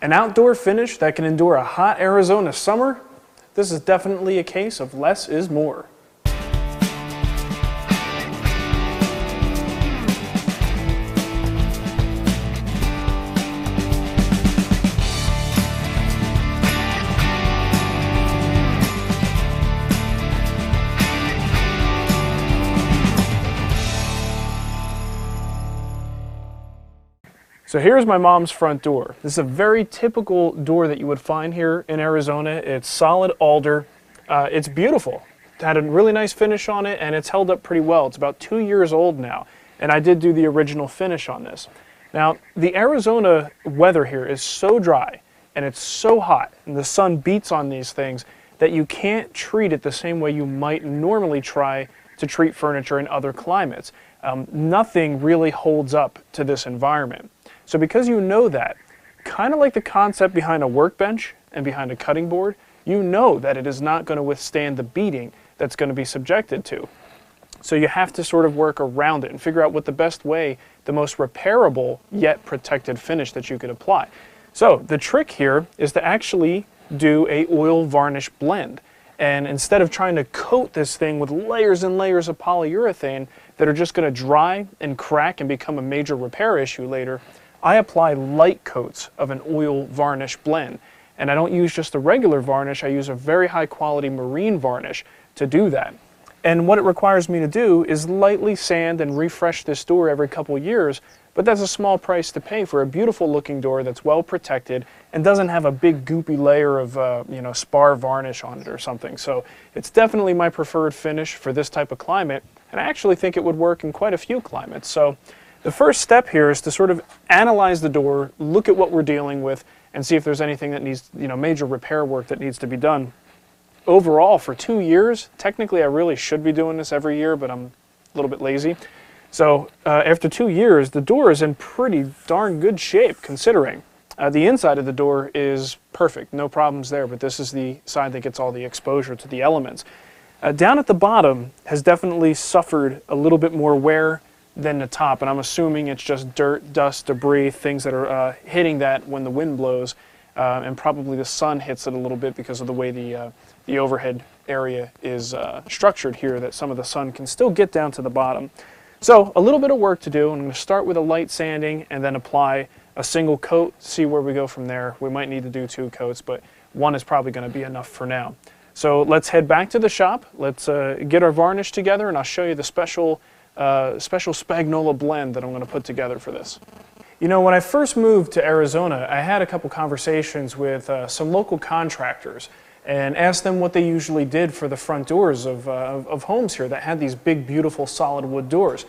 An outdoor finish that can endure a hot Arizona summer? This is definitely a case of less is more. So here's my mom's front door. This is a very typical door that you would find here in Arizona. It's solid alder. It's beautiful. It had a really nice finish on it, and it's held up pretty well. It's about 2 years old now, and I did do the original finish on this. Now, the Arizona weather here is so dry, and it's so hot, and the sun beats on these things that you can't treat it the same way you might normally try to treat furniture in other climates. Nothing really holds up to this environment. So because you know that, kind of like the concept behind a workbench and behind a cutting board, you know that it is not going to withstand the beating that's going to be subjected to. So you have to sort of work around it and figure out what the best way, the most repairable yet protected finish that you could apply. So the trick here is to actually do a oil varnish blend. And instead of trying to coat this thing with layers and layers of polyurethane that are just going to dry and crack and become a major repair issue later, I apply light coats of an oil varnish blend. And I don't use just a regular varnish, I use a very high quality marine varnish to do that. And what it requires me to do is lightly sand and refresh this door every couple years, but that's a small price to pay for a beautiful looking door that's well protected and doesn't have a big goopy layer of spar varnish on it or something. So it's definitely my preferred finish for this type of climate, and I actually think it would work in quite a few climates. So the first step here is to sort of analyze the door, look at what we're dealing with, and see if there's anything that needs, major repair work that needs to be done. Overall, for 2 years, technically I really should be doing this every year, but I'm a little bit lazy. So after 2 years, the door is in pretty darn good shape, considering. The inside of the door is perfect, no problems there, but this is the side that gets all the exposure to the elements. Down at the bottom has definitely suffered a little bit more wear than the top, and I'm assuming it's just dirt, dust, debris, things that are hitting that when the wind blows, and probably the sun hits it a little bit because of the way the overhead area is structured here, that some of the sun can still get down to the bottom. So a little bit of work to do. I'm going to start with a light sanding and then apply a single coat, see where we go from there. We might need to do 2 coats, but 1 is probably going to be enough for now. So let's head back to the shop. Let's get our varnish together, and I'll show you the special Spagnuolo blend that I'm going to put together for this. When I first moved to Arizona, I had a couple conversations with some local contractors and asked them what they usually did for the front doors of homes here that had these big, beautiful, solid wood doors.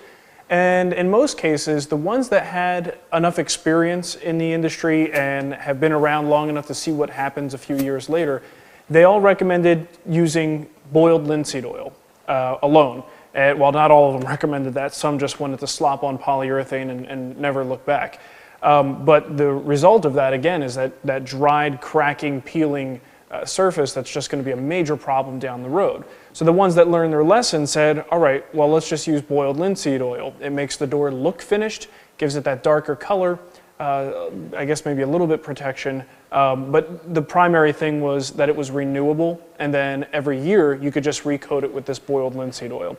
And in most cases, the ones that had enough experience in the industry and have been around long enough to see what happens a few years later, they all recommended using boiled linseed oil alone. While not all of them recommended that, some just wanted to slop on polyurethane and never look back. But the result of that, again, is that dried, cracking, peeling surface that's just going to be a major problem down the road. So the ones that learned their lesson said, all right, well, let's just use boiled linseed oil. It makes the door look finished, gives it that darker color, I guess maybe a little bit protection, but the primary thing was that it was renewable, and then every year you could just recoat it with this boiled linseed oil.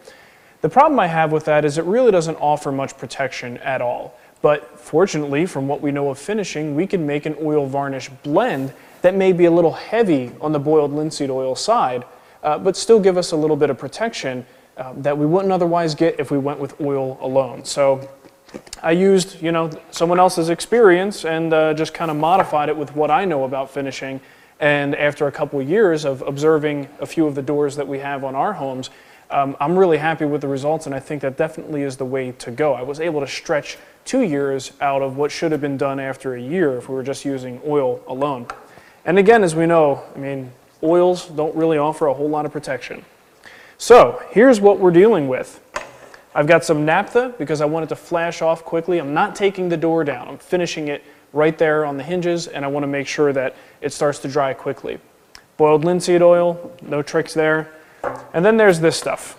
The problem I have with that is it really doesn't offer much protection at all. But fortunately, from what we know of finishing, we can make an oil varnish blend that may be a little heavy on the boiled linseed oil side, but still give us a little bit of protection that we wouldn't otherwise get if we went with oil alone. So I used, someone else's experience and just kind of modified it with what I know about finishing. And after a couple of years of observing a few of the doors that we have on our homes, I'm really happy with the results, and I think that definitely is the way to go. I was able to stretch 2 years out of what should have been done after a year if we were just using oil alone. And again, as we know, oils don't really offer a whole lot of protection. So here's what we're dealing with. I've got some naphtha because I want it to flash off quickly. I'm not taking the door down. I'm finishing it right there on the hinges, and I want to make sure that it starts to dry quickly. Boiled linseed oil, no tricks there. And then there's this stuff.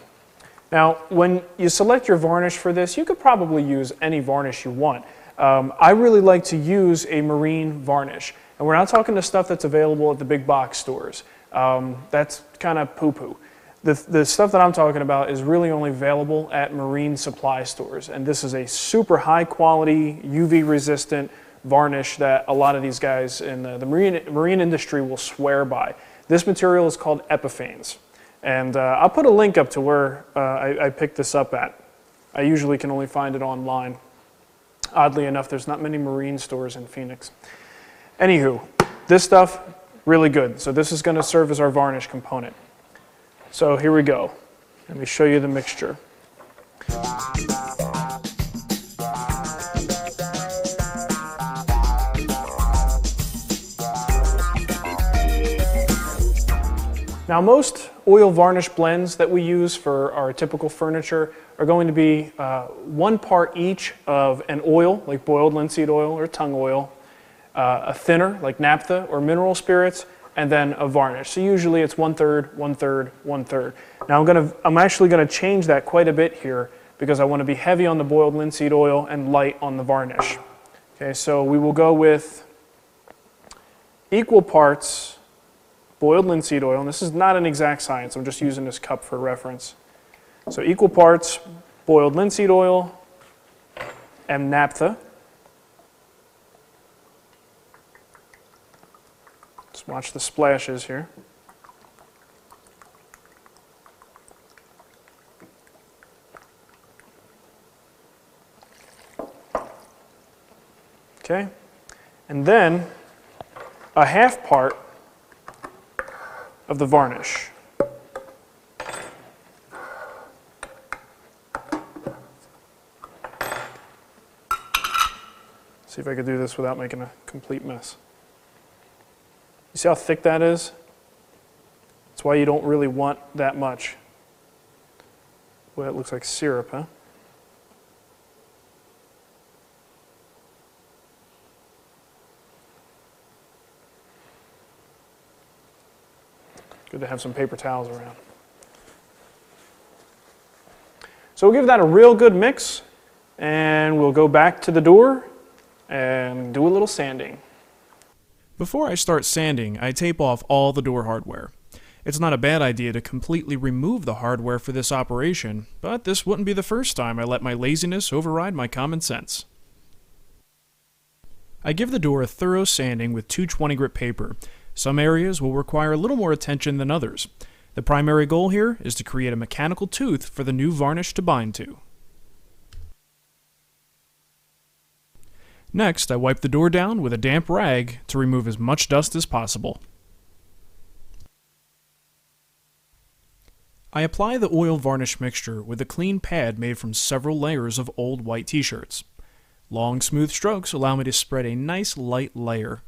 Now, when you select your varnish for this, you could probably use any varnish you want. I really like to use a marine varnish. And we're not talking the stuff that's available at the big box stores. That's kind of poo-poo. The stuff that I'm talking about is really only available at marine supply stores. And this is a super high quality, UV resistant varnish that a lot of these guys in the marine industry will swear by. This material is called Epifanes. And I'll put a link up to where I picked this up at. I usually can only find it online. Oddly enough, there's not many marine stores in Phoenix. Anywho, this stuff, really good. So this is going to serve as our varnish component. So here we go. Let me show you the mixture. Now most oil varnish blends that we use for our typical furniture are going to be 1 part each of an oil, like boiled linseed oil or tung oil, a thinner, like naphtha or mineral spirits, and then a varnish. So usually it's 1/3, 1/3, 1/3. Now I'm actually gonna change that quite a bit here because I want to be heavy on the boiled linseed oil and light on the varnish. Okay, so we will go with equal parts boiled linseed oil, and this is not an exact science, I'm just using this cup for reference. So equal parts boiled linseed oil and naphtha. Just watch the splashes here. Okay, and then a 1/2 part of the varnish. See if I could do this without making a complete mess. You see how thick that is? That's why you don't really want that much. Well, it looks like syrup, huh? Good to have some paper towels around. So we'll give that a real good mix, and we'll go back to the door and do a little sanding. Before I start sanding, I tape off all the door hardware. It's not a bad idea to completely remove the hardware for this operation, but this wouldn't be the first time I let my laziness override my common sense. I give the door a thorough sanding with 220 grit paper. Some areas will require a little more attention than others. The primary goal here is to create a mechanical tooth for the new varnish to bind to. Next, I wipe the door down with a damp rag to remove as much dust as possible. I apply the oil varnish mixture with a clean pad made from several layers of old white t-shirts. Long, smooth strokes allow me to spread a nice light layer.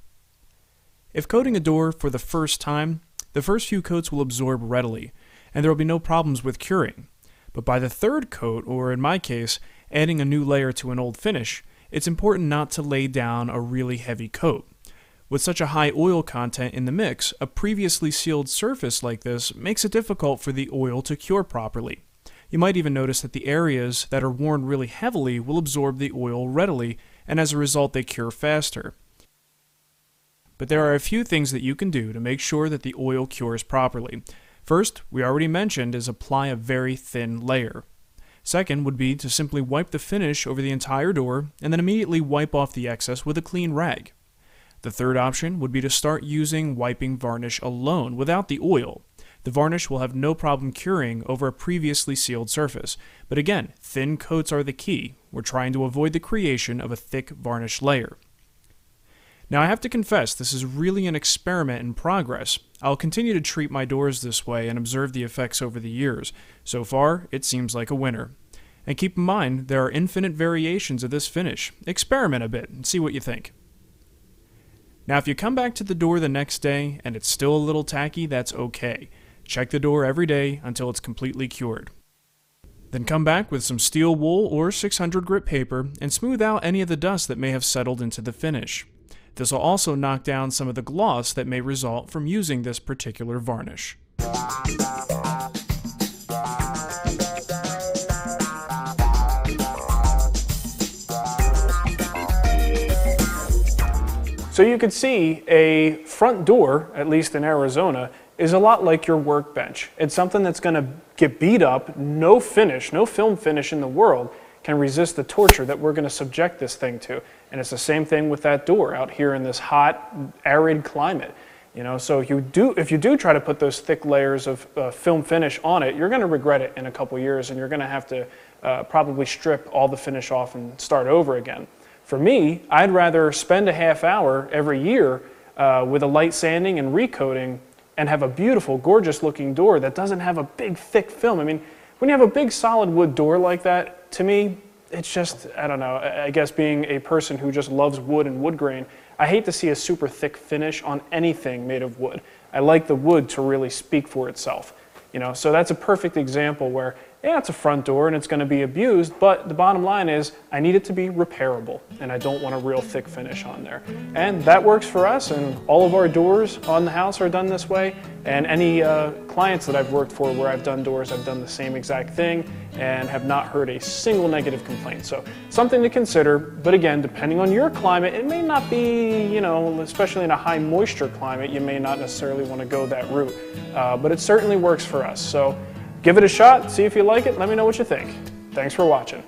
If coating a door for the first time, the first few coats will absorb readily, and there will be no problems with curing. But by the third coat, or in my case, adding a new layer to an old finish, it's important not to lay down a really heavy coat. With such a high oil content in the mix, a previously sealed surface like this makes it difficult for the oil to cure properly. You might even notice that the areas that are worn really heavily will absorb the oil readily, and as a result they cure faster. But there are a few things that you can do to make sure that the oil cures properly. First, we already mentioned, is apply a very thin layer. Second would be to simply wipe the finish over the entire door and then immediately wipe off the excess with a clean rag. The third option would be to start using wiping varnish alone without the oil. The varnish will have no problem curing over a previously sealed surface. But again, thin coats are the key. We're trying to avoid the creation of a thick varnish layer. Now I have to confess, this is really an experiment in progress. I'll continue to treat my doors this way and observe the effects over the years. So far, it seems like a winner. And keep in mind, there are infinite variations of this finish. Experiment a bit and see what you think. Now if you come back to the door the next day and it's still a little tacky, that's okay. Check the door every day until it's completely cured. Then come back with some steel wool or 600 grit paper and smooth out any of the dust that may have settled into the finish. This will also knock down some of the gloss that may result from using this particular varnish. So you could see a front door, at least in Arizona, is a lot like your workbench. It's something that's going to get beat up, no finish, no film finish in the world can resist the torture that we're going to subject this thing to. And it's the same thing with that door out here in this hot, arid climate. You know, so if you do try to put those thick layers of film finish on it, you're going to regret it in a couple years, and you're going to have to probably strip all the finish off and start over again. For me, I'd rather spend a half hour every year with a light sanding and recoating and have a beautiful, gorgeous looking door that doesn't have a big, thick film. I mean, when you have a big solid wood door like that, to me, it's just, I don't know, I guess being a person who just loves wood and wood grain, I hate to see a super thick finish on anything made of wood. I like the wood to really speak for itself. You know, so that's a perfect example where, yeah, it's a front door and it's going to be abused, but the bottom line is I need it to be repairable, and I don't want a real thick finish on there. And that works for us, and all of our doors on the house are done this way, and any clients that I've worked for where I've done doors, I've done the same exact thing and have not heard a single negative complaint. So something to consider, but again, depending on your climate, it may not be, you know, especially in a high moisture climate, you may not necessarily want to go that route, but it certainly works for us. So give it a shot, see if you like it, let me know what you think. Thanks for watching.